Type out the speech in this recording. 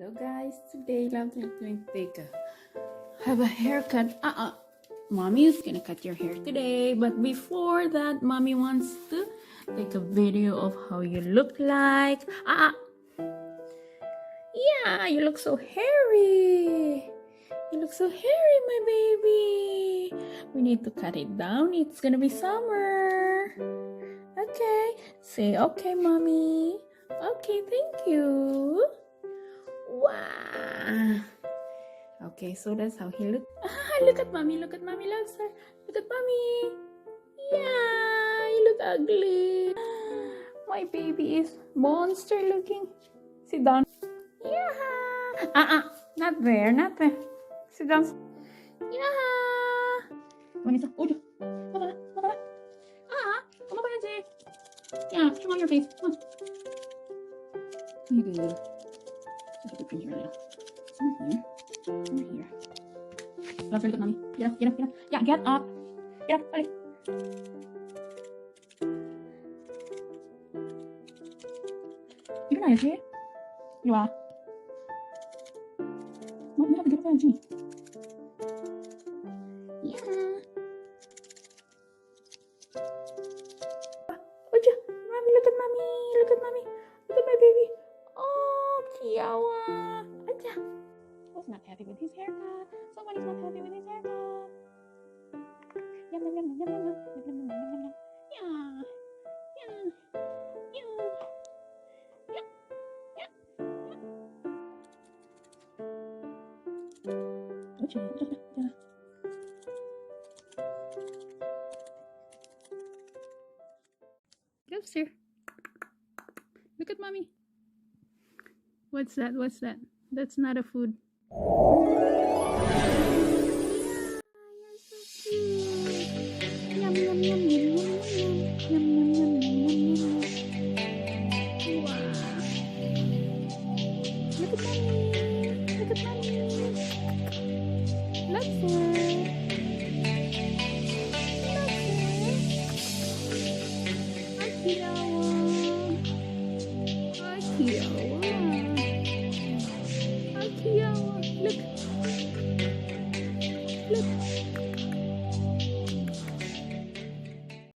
Hello guys, today I'm going to have a haircut. Mommy is gonna cut your hair today, but before that, mommy wants to take a video of how you look like. Yeah, you look so hairy. You look so hairy, my baby. We need to cut it down. It's gonna be summer. Okay, say okay, mommy. Okay, thank you. Wow. Okay, so that's how he looks. Look at mommy. Look at mommy. Loves her. Look at mommy. Yeah, you look ugly. My baby is monster looking. Sit down. Yeah. Not there. Not there. Sit down. Yeah. Vanessa. Oh, Papa. Papa. Come on, yeah, show on your face. Come on. Very good. Just put in here a little. Somewhere here. Somewhere here. Love her, look at mommy. Get up, get up, get up. Yeah, get up. Get up, Ali. 일어나야지. 이리 와. You have to get up, Angie. Yeah. Oja, mommy, look at mommy. Look at mommy. Look at my baby. Oh, Kiawa. Oja. Who's not happy with his haircut? Somebody's not happy with his haircut. Yum, yum, yum, yum, yum, yum, yum, yum, yum, yum, yum, yum. Yeah. Yeah. Yeah. Yeah. Yeah. Oja, oja, oja. Get upstairs. Look at mommy. What's that? What's that? That's not a food. You're so cute. Yum, yum, yum, yum, yum, yum, yum, yum, yum, yum, yum, yum. Wow. Look at mommy. Look at mommy. Look for her. Look for her. Akiawa. Akiawa.